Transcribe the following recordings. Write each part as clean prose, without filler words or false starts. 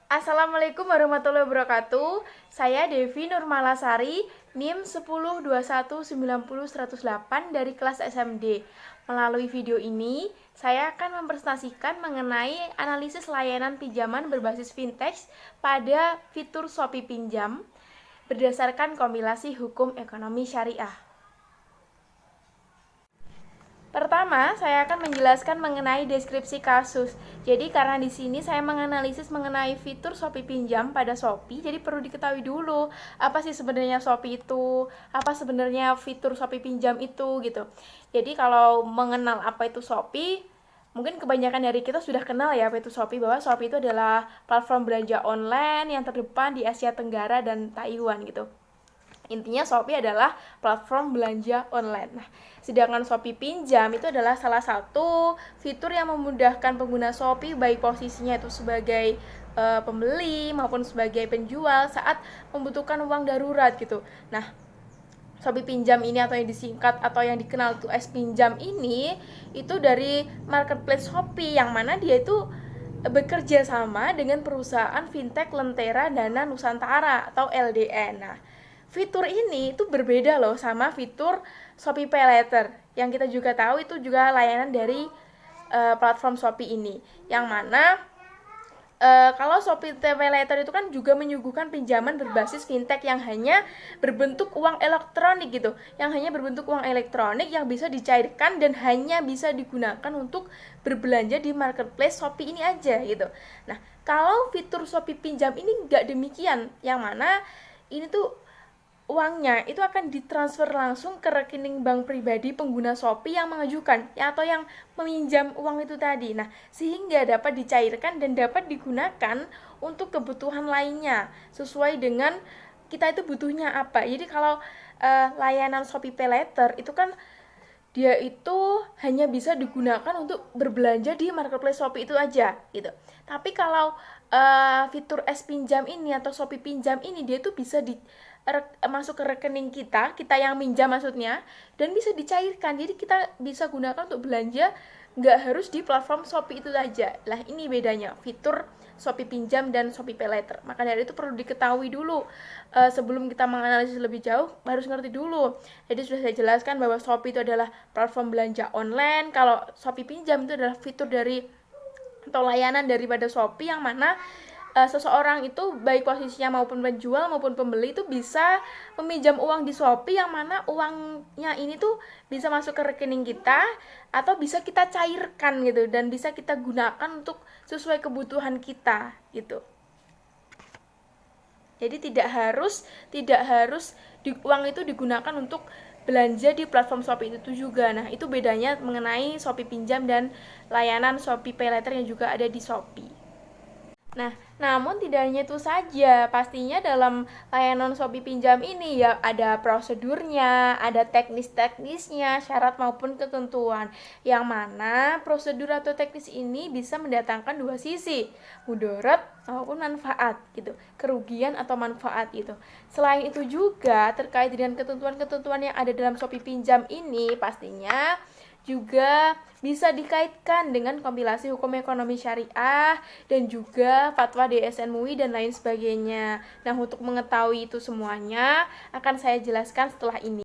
Assalamualaikum warahmatullahi wabarakatuh. Saya Devi Nurmalasari, NIM 1021900108 dari kelas SMD. Melalui video ini, saya akan mempresentasikan mengenai analisis layanan pinjaman berbasis fintech pada fitur Shopee Pinjam berdasarkan kompilasi hukum ekonomi syariah. Pertama, saya akan menjelaskan mengenai deskripsi kasus. Jadi karena di sini saya menganalisis mengenai fitur Shopee Pinjam pada Shopee, jadi perlu diketahui dulu apa sih sebenarnya Shopee itu, apa sebenarnya fitur Shopee Pinjam itu gitu. Jadi kalau mengenal apa itu Shopee, mungkin kebanyakan dari kita sudah kenal ya apa itu Shopee, bahwa Shopee itu adalah platform belanja online yang terdepan di Asia Tenggara dan Taiwan gitu. Intinya Shopee adalah platform belanja online. Nah, sedangkan Shopee Pinjam itu adalah salah satu fitur yang memudahkan pengguna Shopee baik posisinya itu sebagai pembeli maupun sebagai penjual saat membutuhkan uang darurat gitu. Nah, Shopee Pinjam ini atau yang disingkat atau yang dikenal tuh as Pinjam ini itu dari marketplace Shopee yang mana dia itu bekerja sama dengan perusahaan fintech Lentera Dana Nusantara atau LDN. Nah, fitur ini itu berbeda loh sama fitur Shopee Pay Later yang kita juga tahu itu juga layanan dari platform Shopee ini, yang mana kalau Shopee Pay Later itu kan juga menyuguhkan pinjaman berbasis fintech yang hanya berbentuk uang elektronik gitu, yang hanya berbentuk uang elektronik yang bisa dicairkan dan hanya bisa digunakan untuk berbelanja di marketplace Shopee ini aja gitu. Nah, kalau fitur Shopee Pinjam ini nggak demikian, yang mana ini tuh uangnya itu akan ditransfer langsung ke rekening bank pribadi pengguna Shopee yang mengajukan ya, atau yang meminjam uang itu tadi. Nah, sehingga dapat dicairkan dan dapat digunakan untuk kebutuhan lainnya sesuai dengan kita itu butuhnya apa. Jadi kalau layanan Shopee Pay Later itu kan dia itu hanya bisa digunakan untuk berbelanja di marketplace Shopee itu aja gitu. Tapi kalau fitur S Pinjam ini atau Shopee Pinjam ini dia tuh bisa masuk ke rekening kita yang minjam maksudnya, dan bisa dicairkan. Jadi kita bisa gunakan untuk belanja, nggak harus di platform Shopee itu saja. Lah ini bedanya fitur Shopee Pinjam dan Shopee Pay Later. Maka dari itu perlu diketahui dulu sebelum kita menganalisis lebih jauh, harus ngerti dulu. Jadi sudah saya jelaskan bahwa Shopee itu adalah platform belanja online. Kalau Shopee Pinjam itu adalah fitur dari atau layanan daripada Shopee yang mana seseorang itu baik posisinya maupun penjual maupun pembeli itu bisa meminjam uang di Shopee, yang mana uangnya ini tuh bisa masuk ke rekening kita atau bisa kita cairkan gitu dan bisa kita gunakan untuk sesuai kebutuhan kita gitu. Jadi tidak harus uang itu digunakan untuk belanja di platform Shopee itu juga. Nah, itu bedanya mengenai Shopee Pinjam dan layanan Shopee Pay Later yang juga ada di Shopee. Nah, namun tidak hanya itu saja, pastinya dalam layanan Shopee Pinjam ini ya ada prosedurnya, ada teknis-teknisnya, syarat maupun ketentuan. Yang mana prosedur atau teknis ini bisa mendatangkan dua sisi, mudarat maupun manfaat gitu, kerugian atau manfaat gitu. Selain itu juga terkait dengan ketentuan-ketentuan yang ada dalam Shopee Pinjam ini pastinya juga bisa dikaitkan dengan kompilasi hukum ekonomi syariah dan juga fatwa DSN MUI dan lain sebagainya. Nah, untuk mengetahui itu semuanya akan saya jelaskan setelah ini.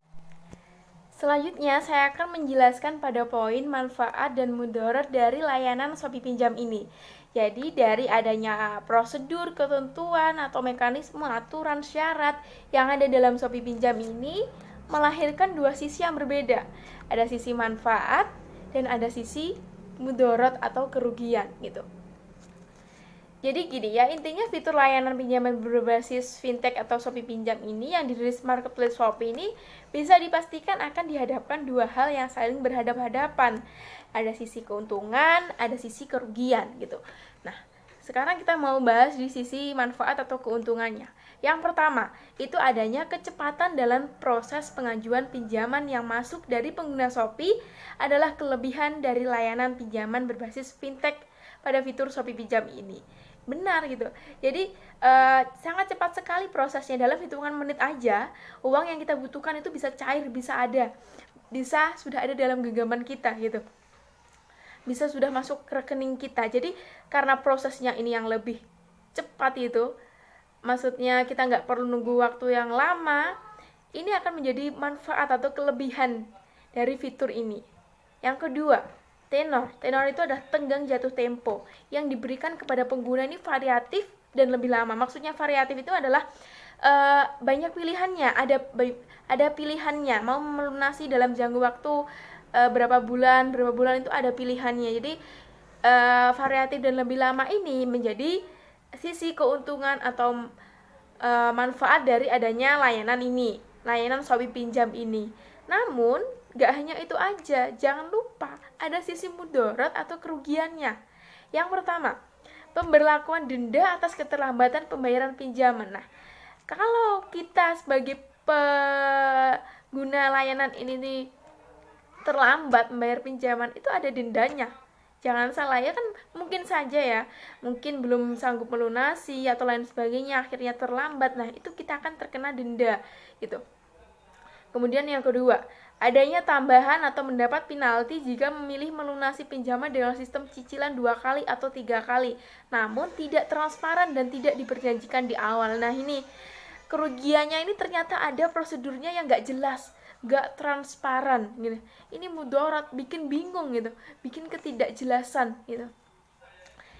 Selanjutnya, saya akan menjelaskan pada poin manfaat dan mudarat dari layanan Shopee Pinjam ini. Jadi, dari adanya prosedur, ketentuan, atau mekanisme, aturan, syarat yang ada dalam Shopee Pinjam ini melahirkan dua sisi yang berbeda. Ada sisi manfaat dan ada sisi mudarat atau kerugian gitu. Jadi gini ya, intinya fitur layanan pinjaman berbasis fintech atau Shopee Pinjam ini yang dirilis marketplace Shopee ini bisa dipastikan akan dihadapkan dua hal yang saling berhadapan-hadapan. Ada sisi keuntungan, ada sisi kerugian gitu. Nah, sekarang kita mau bahas di sisi manfaat atau keuntungannya. Yang pertama, itu adanya kecepatan dalam proses pengajuan pinjaman yang masuk dari pengguna Shopee adalah kelebihan dari layanan pinjaman berbasis fintech pada fitur Shopee Pinjam ini. Benar gitu. Jadi sangat cepat sekali prosesnya, dalam hitungan menit aja uang yang kita butuhkan itu bisa cair, bisa sudah ada dalam genggaman kita gitu, bisa sudah masuk ke rekening kita. Jadi karena prosesnya ini yang lebih cepat gitu, maksudnya kita nggak perlu nunggu waktu yang lama, ini akan menjadi manfaat atau kelebihan dari fitur ini. Yang kedua, tenor. Tenor itu adalah tenggang jatuh tempo yang diberikan kepada pengguna ini variatif dan lebih lama. Maksudnya variatif itu adalah banyak pilihannya, ada pilihannya, mau melunasi dalam jangka waktu berapa bulan itu ada pilihannya. Jadi variatif dan lebih lama ini menjadi sisi keuntungan atau manfaat dari adanya layanan Shopee Pinjam ini. Namun gak hanya itu aja, jangan lupa ada sisi mudarat atau kerugiannya. Yang pertama, pemberlakuan denda atas keterlambatan pembayaran pinjaman. Nah, kalau kita sebagai pengguna layanan ini nih terlambat membayar pinjaman, itu ada dendanya. Jangan salah ya, kan mungkin saja ya, mungkin belum sanggup melunasi atau lain sebagainya, akhirnya terlambat. Nah, itu kita akan terkena denda gitu. Kemudian yang kedua, adanya tambahan atau mendapat penalti jika memilih melunasi pinjaman dengan sistem cicilan 2 kali atau 3 kali, namun tidak transparan dan tidak diperjanjikan di awal. Nah, ini kerugiannya, ini ternyata ada prosedurnya yang nggak jelas, nggak transparan gitu. Ini mudarat, bikin bingung gitu, bikin ketidakjelasan gitu.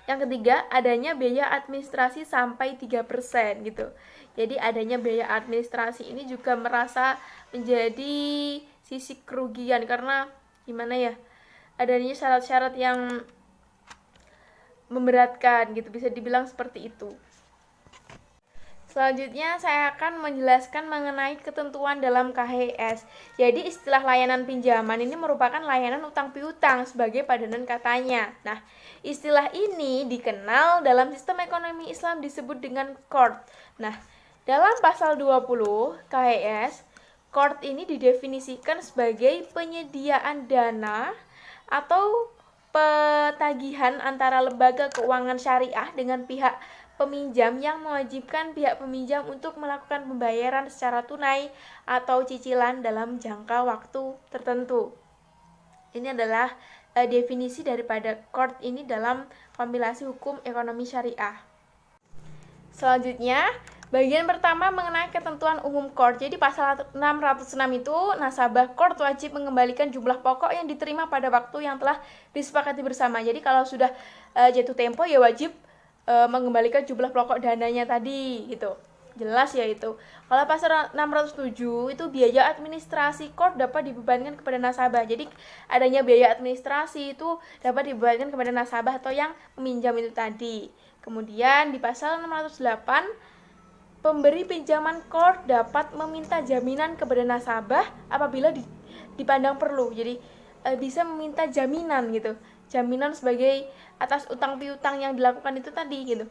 Yang ketiga, adanya biaya administrasi sampai 3% gitu. Jadi adanya biaya administrasi ini juga merasa menjadi sisi kerugian, karena gimana ya, adanya syarat-syarat yang memberatkan gitu, bisa dibilang seperti itu. Selanjutnya saya akan menjelaskan mengenai ketentuan dalam KHS. Jadi istilah layanan pinjaman ini merupakan layanan utang piutang sebagai padanan katanya. Nah, istilah ini dikenal dalam sistem ekonomi Islam disebut dengan qard. Nah, dalam pasal 20 KHS, qard ini didefinisikan sebagai penyediaan dana atau petagihan antara lembaga keuangan syariah dengan pihak peminjam yang mewajibkan pihak peminjam untuk melakukan pembayaran secara tunai atau cicilan dalam jangka waktu tertentu. Ini adalah definisi daripada qard ini dalam kompilasi hukum ekonomi syariah. Selanjutnya, bagian pertama mengenai ketentuan umum qard. Jadi pasal 606 itu, nasabah qard wajib mengembalikan jumlah pokok yang diterima pada waktu yang telah disepakati bersama. Jadi kalau sudah jatuh tempo ya wajib mengembalikan jumlah pokok dananya tadi gitu. Jelas ya itu. Kalau pasal 607 itu biaya administrasi qard dapat dibebankan kepada nasabah. Jadi adanya biaya administrasi itu dapat dibebankan kepada nasabah atau yang meminjam itu tadi. Kemudian di pasal 608, pemberi pinjaman qard dapat meminta jaminan kepada nasabah apabila dipandang perlu. Jadi bisa meminta jaminan gitu. Jaminan sebagai atas utang piutang yang dilakukan itu tadi gitu.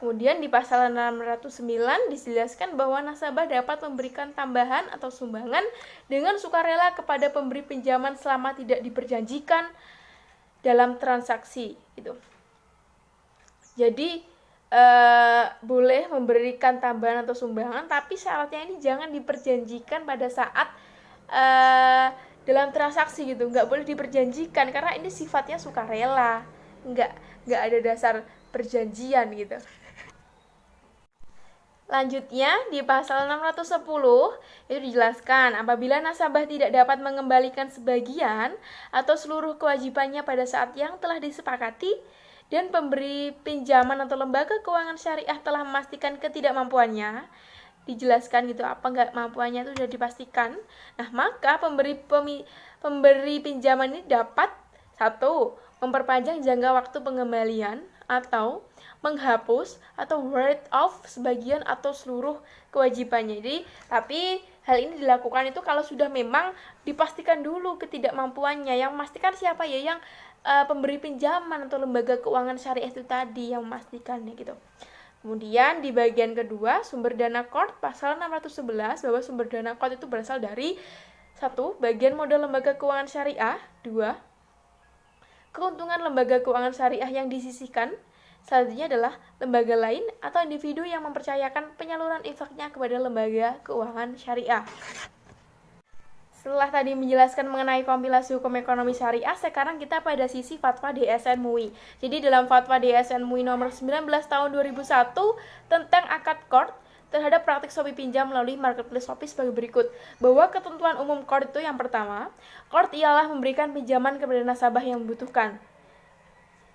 Kemudian di pasal 609 dijelaskan bahwa nasabah dapat memberikan tambahan atau sumbangan dengan sukarela kepada pemberi pinjaman selama tidak diperjanjikan dalam transaksi gitu. Jadi boleh memberikan tambahan atau sumbangan, tapi syaratnya ini jangan diperjanjikan pada saat dalam transaksi gitu, nggak boleh diperjanjikan karena ini sifatnya sukarela, nggak ada dasar perjanjian gitu. Lanjutnya di pasal 610 itu dijelaskan apabila nasabah tidak dapat mengembalikan sebagian atau seluruh kewajibannya pada saat yang telah disepakati dan pemberi pinjaman atau lembaga keuangan syariah telah memastikan ketidakmampuannya, dijelaskan gitu apa nggak mampuannya itu sudah dipastikan. Nah, maka pemberi pinjaman ini dapat 1. memperpanjang jangka waktu pengembalian atau menghapus atau write off sebagian atau seluruh kewajibannya. Jadi, tapi hal ini dilakukan itu kalau sudah memang dipastikan dulu ketidakmampuannya. Yang memastikan siapa ya? Yang pemberi pinjaman atau lembaga keuangan syariah itu tadi yang memastikannya gitu. Kemudian di bagian kedua, sumber dana qard pasal 611 bahwa sumber dana qard itu berasal dari 1. bagian modal lembaga keuangan syariah, 2. keuntungan lembaga keuangan syariah yang disisihkan, selanjutnya adalah lembaga lain atau individu yang mempercayakan penyaluran infaknya kepada lembaga keuangan syariah. setelah tadi menjelaskan mengenai kompilasi hukum ekonomi syariah, sekarang kita pada sisi fatwa DSN MUI. Jadi dalam fatwa DSN MUI nomor 19 tahun 2001 tentang akad qard terhadap praktik Shopee pinjam melalui marketplace Shopee sebagai berikut. Bahwa ketentuan umum qard itu yang pertama, qard ialah memberikan pinjaman kepada nasabah yang membutuhkan.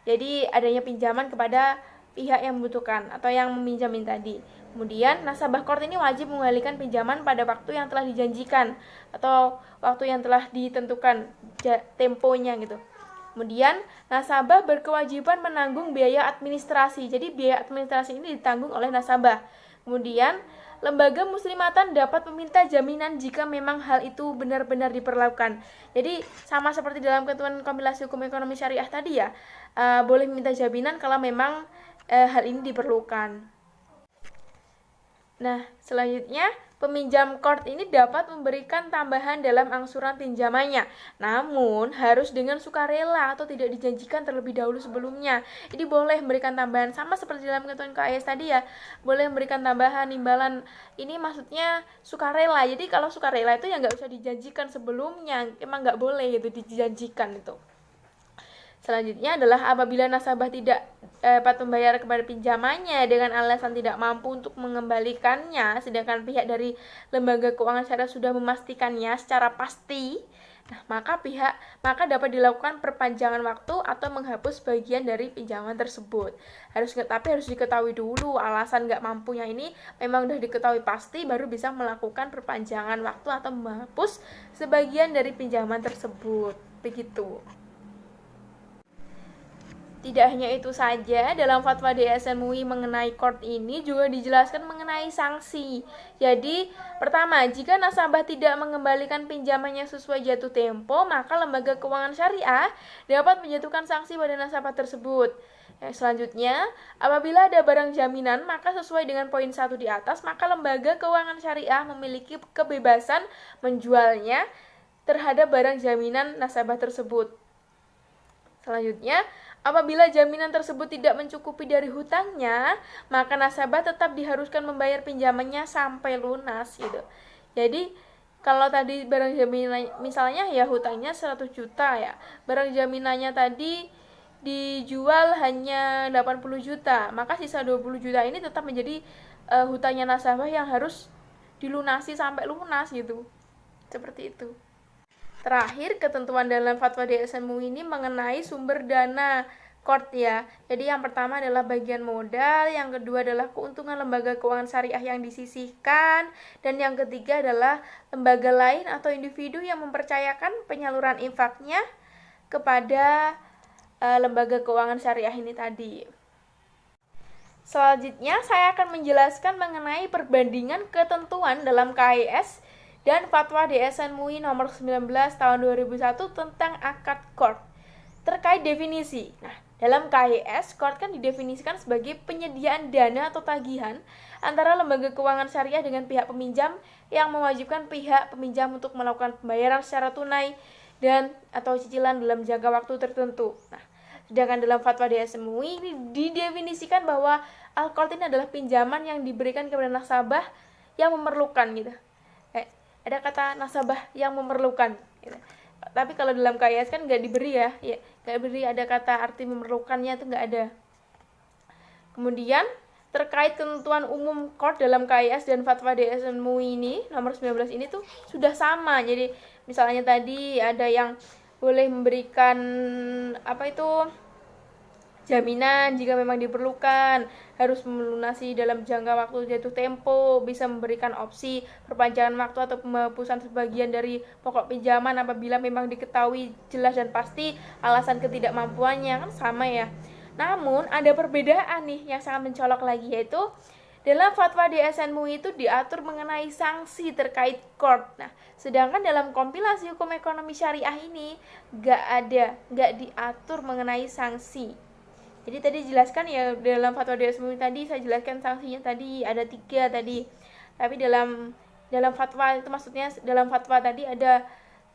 Jadi adanya pinjaman kepada pihak yang membutuhkan atau yang meminjamin tadi. Kemudian nasabah qard ini wajib mengembalikan pinjaman pada waktu yang telah dijanjikan atau waktu yang telah ditentukan temponya gitu. Kemudian nasabah berkewajiban menanggung biaya administrasi. Jadi biaya administrasi ini ditanggung oleh nasabah. Kemudian lembaga muslimatan dapat meminta jaminan jika memang hal itu benar-benar diperlakukan. Jadi sama seperti dalam ketentuan kompilasi hukum ekonomi syariah tadi ya, boleh meminta jaminan kalau memang hal ini diperlukan. Nah, selanjutnya peminjam qard ini dapat memberikan tambahan dalam angsuran pinjamannya, namun harus dengan sukarela atau tidak dijanjikan terlebih dahulu sebelumnya. Jadi boleh memberikan tambahan sama seperti dalam ketentuan KAS tadi ya, boleh memberikan tambahan imbalan. Ini maksudnya sukarela. Jadi kalau sukarela itu ya nggak usah dijanjikan sebelumnya, emang nggak boleh gitu dijanjikan itu. Selanjutnya adalah apabila nasabah tidak dapat membayar kepada pinjamannya dengan alasan tidak mampu untuk mengembalikannya, sedangkan pihak dari lembaga keuangan syariah sudah memastikannya secara pasti, maka dapat dilakukan perpanjangan waktu atau menghapus bagian dari pinjaman tersebut. Tapi harus diketahui dulu alasan nggak mampunya ini memang sudah diketahui pasti, baru bisa melakukan perpanjangan waktu atau menghapus sebagian dari pinjaman tersebut. Begitu. Tidak hanya itu saja, dalam fatwa DSN MUI mengenai qard ini juga dijelaskan mengenai sanksi. Jadi, pertama, jika nasabah tidak mengembalikan pinjamannya sesuai jatuh tempo, maka lembaga keuangan syariah dapat menjatuhkan sanksi pada nasabah tersebut. Selanjutnya, apabila ada barang jaminan, maka sesuai dengan poin 1 di atas, maka lembaga keuangan syariah memiliki kebebasan menjualnya terhadap barang jaminan nasabah tersebut. Selanjutnya, apabila jaminan tersebut tidak mencukupi dari hutangnya, maka nasabah tetap diharuskan membayar pinjamannya sampai lunas gitu. Jadi, kalau tadi barang jaminan misalnya ya hutangnya 100 juta ya. Barang jaminannya tadi dijual hanya 80 juta, maka sisa 20 juta ini tetap menjadi hutangnya nasabah yang harus dilunasi sampai lunas gitu. Seperti itu. Terakhir, ketentuan dalam fatwa DSN MUI ini mengenai sumber dana qard ya. Jadi yang pertama adalah bagian modal, yang kedua adalah keuntungan lembaga keuangan syariah yang disisihkan, dan yang ketiga adalah lembaga lain atau individu yang mempercayakan penyaluran infaknya kepada lembaga keuangan syariah ini tadi. Selanjutnya saya akan menjelaskan mengenai perbandingan ketentuan dalam KAS dan fatwa DSN MUI nomor 19 tahun 2001 tentang akad qard terkait definisi. Nah, dalam KAS, qard kan didefinisikan sebagai penyediaan dana atau tagihan antara lembaga keuangan syariah dengan pihak peminjam yang mewajibkan pihak peminjam untuk melakukan pembayaran secara tunai dan atau cicilan dalam jangka waktu tertentu. Nah, sedangkan dalam fatwa DSN MUI ini didefinisikan bahwa al-qard ini adalah pinjaman yang diberikan kepada nasabah yang memerlukan gitu. Ada kata nasabah yang memerlukan gitu. Tapi kalau dalam KAS kan nggak diberi ya, nggak diberi ada kata arti memerlukannya, itu nggak ada. Kemudian terkait ketentuan umum qard dalam KAS dan fatwa DSN MUI ini nomor 19 ini tuh sudah sama. Jadi misalnya tadi ada yang boleh memberikan jaminan jika memang diperlukan, harus melunasi dalam jangka waktu jatuh tempo, bisa memberikan opsi perpanjangan waktu atau penghapusan sebagian dari pokok pinjaman apabila memang diketahui jelas dan pasti alasan ketidakmampuannya, kan sama ya. Namun ada perbedaan nih yang sangat mencolok lagi, yaitu dalam fatwa DSN MUI itu diatur mengenai sanksi terkait qard. Nah, sedangkan dalam kompilasi hukum ekonomi syariah ini nggak diatur mengenai sanksi. Jadi tadi jelaskan ya dalam fatwa DSN MUI tadi saya jelaskan sanksinya tadi ada 3 tadi. Tapi dalam fatwa itu maksudnya dalam fatwa tadi ada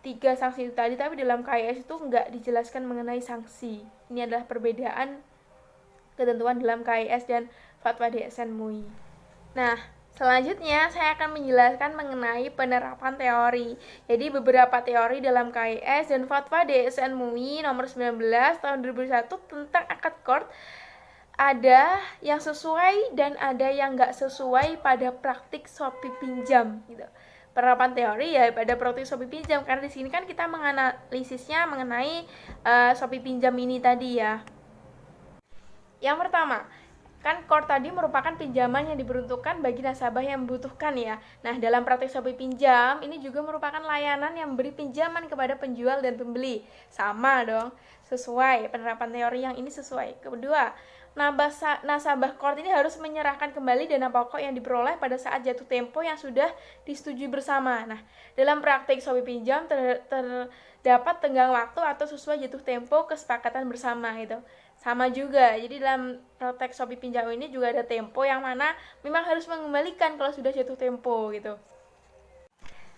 3 sanksi itu tadi, tapi dalam KAS itu nggak dijelaskan mengenai sanksi. Ini adalah perbedaan ketentuan dalam KAS dan fatwa DSN MUI. Nah, Selanjutnya, saya akan menjelaskan mengenai penerapan teori. Jadi, beberapa teori dalam KIS dan Fatwa DSN MUI nomor 19 tahun 2001 tentang akad qard ada yang sesuai dan ada yang nggak sesuai pada praktik Shopee pinjam gitu. Penerapan teori ya pada praktik Shopee pinjam, karena di sini kan kita menganalisisnya mengenai Shopee pinjam ini tadi ya. Yang pertama, kan qard tadi merupakan pinjaman yang diperuntukkan bagi nasabah yang membutuhkan ya. Nah, dalam praktik Shopee pinjam, ini juga merupakan layanan yang memberi pinjaman kepada penjual dan pembeli. Sama dong, sesuai penerapan teori yang ini sesuai. Kedua, nasabah qard ini harus menyerahkan kembali dana pokok yang diperoleh pada saat jatuh tempo yang sudah disetujui bersama. Nah, dalam praktik Shopee pinjam terdapat tenggang waktu atau sesuai jatuh tempo kesepakatan bersama gitu. Sama juga, jadi dalam praktek Shopee pinjam ini juga ada tempo yang mana memang harus mengembalikan kalau sudah jatuh tempo gitu.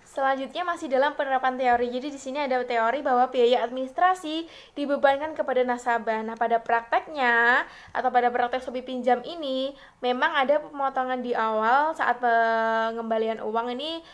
Selanjutnya masih dalam penerapan teori. Jadi di sini ada teori bahwa biaya administrasi dibebankan kepada nasabah. Nah, pada prakteknya atau pada praktek Shopee pinjam ini memang ada pemotongan di awal saat pengembalian uang ini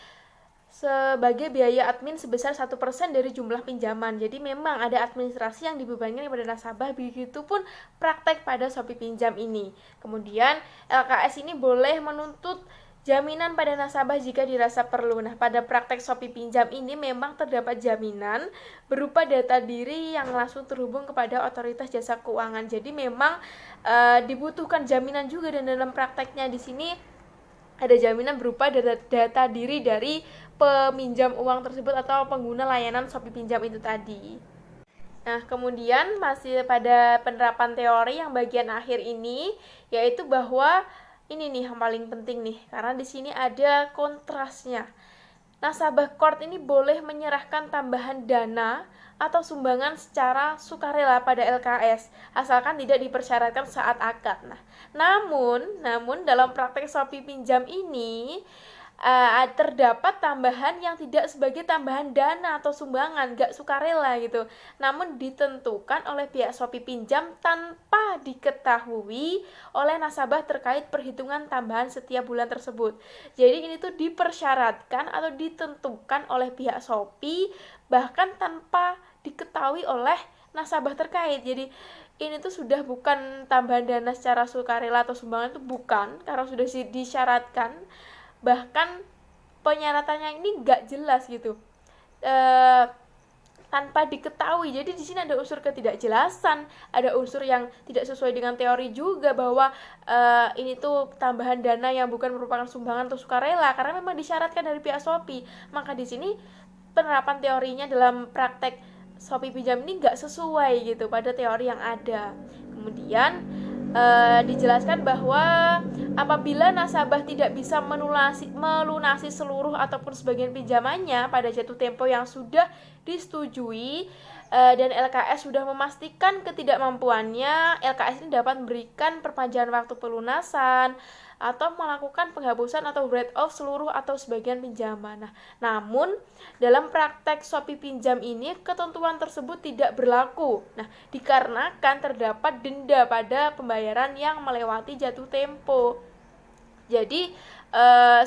sebagai biaya admin sebesar 1% dari jumlah pinjaman. Jadi memang ada administrasi yang dibebankan kepada nasabah, begitupun praktek pada Shopee pinjam ini. Kemudian LKS ini boleh menuntut jaminan pada nasabah jika dirasa perlu. Nah, pada praktek Shopee pinjam ini memang terdapat jaminan berupa data diri yang langsung terhubung kepada otoritas jasa keuangan. Jadi memang dibutuhkan jaminan juga, dan dalam prakteknya di sini ada jaminan berupa data diri dari peminjam uang tersebut atau pengguna layanan Shopee pinjam itu tadi. Nah, kemudian masih pada penerapan teori yang bagian akhir ini, yaitu bahwa ini nih yang paling penting nih, karena di sini ada kontrasnya. Nasabah qard ini boleh menyerahkan tambahan dana atau sumbangan secara sukarela pada LKS, asalkan tidak dipersyaratkan saat akad. Nah, namun dalam praktek Shopee pinjam ini terdapat tambahan yang tidak sebagai tambahan dana atau sumbangan, gak sukarela gitu, namun ditentukan oleh pihak Shopee pinjam tanpa diketahui oleh nasabah terkait perhitungan tambahan setiap bulan tersebut. Jadi ini tuh dipersyaratkan atau ditentukan oleh pihak Shopee bahkan tanpa diketahui oleh nasabah terkait. Jadi ini tuh sudah bukan tambahan dana secara sukarela atau sumbangan, itu bukan, karena sudah disyaratkan. Bahkan penyaratannya ini nggak jelas gitu, tanpa diketahui. Jadi di sini ada unsur ketidakjelasan, ada unsur yang tidak sesuai dengan teori juga, bahwa ini tuh tambahan dana yang bukan merupakan sumbangan atau sukarela karena memang disyaratkan dari pihak Shopee. Maka di sini penerapan teorinya dalam praktek Shopee pinjam ini nggak sesuai gitu pada teori yang ada. Kemudian dijelaskan bahwa apabila nasabah tidak bisa melunasi seluruh ataupun sebagian pinjamannya pada jatuh tempo yang sudah disetujui dan LKS sudah memastikan ketidakmampuannya, LKS ini dapat memberikan perpanjangan waktu pelunasan atau melakukan penghapusan atau write off seluruh atau sebagian pinjaman. Nah, namun dalam praktek Shopee pinjam ini ketentuan tersebut tidak berlaku. Nah, dikarenakan terdapat denda pada pembayaran yang melewati jatuh tempo. Jadi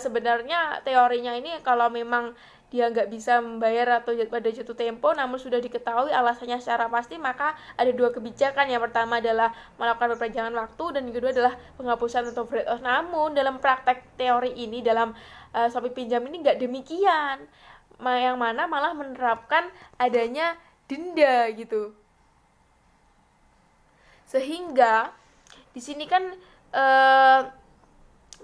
sebenarnya teorinya ini kalau memang dia nggak bisa membayar atau pada jatuh tempo namun sudah diketahui alasannya secara pasti, maka ada dua kebijakan. Yang pertama adalah melakukan perpanjangan waktu, dan yang kedua adalah penghapusan atau write off. Namun dalam praktek teori ini dalam Shopee pinjam ini nggak demikian, yang mana malah menerapkan adanya denda gitu. Sehingga di sini kan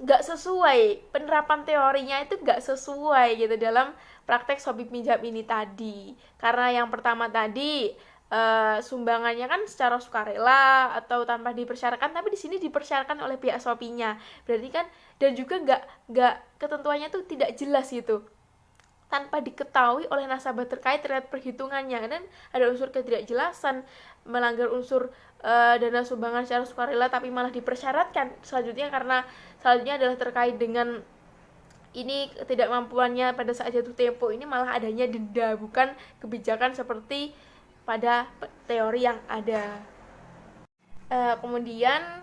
nggak sesuai, penerapan teorinya itu nggak sesuai gitu dalam praktek Shopee pinjam ini tadi. Karena yang pertama tadi sumbangannya kan secara sukarela atau tanpa dipersyaratkan, tapi di sini dipersyaratkan oleh pihak Shopee-nya. Berarti kan, dan juga nggak ketentuannya tuh tidak jelas gitu, tanpa diketahui oleh nasabah terkait perhitungannya, dan ada unsur ketidakjelasan, melanggar unsur dana sumbangan secara sukarela tapi malah dipersyaratkan. Selanjutnya adalah terkait dengan ini ketidakmampuannya pada saat jatuh tempo, ini malah adanya denda, bukan kebijakan seperti pada teori yang ada. Kemudian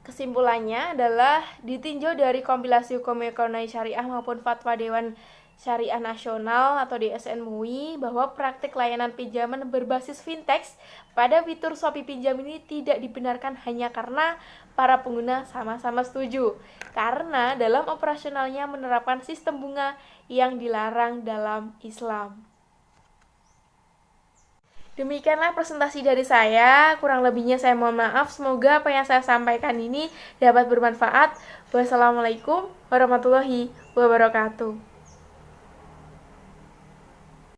Kesimpulannya adalah ditinjau dari kompilasi hukum ekonomi syariah maupun fatwa Dewan Syariah Nasional atau DSN MUI bahwa praktik layanan pinjaman berbasis fintech pada fitur Shopee Pinjam ini tidak dibenarkan hanya karena para pengguna sama-sama setuju. Karena dalam operasionalnya menerapkan sistem bunga yang dilarang dalam Islam. Demikianlah presentasi dari saya, kurang lebihnya saya mohon maaf. Semoga apa yang saya sampaikan ini dapat bermanfaat. Wassalamualaikum warahmatullahi wabarakatuh.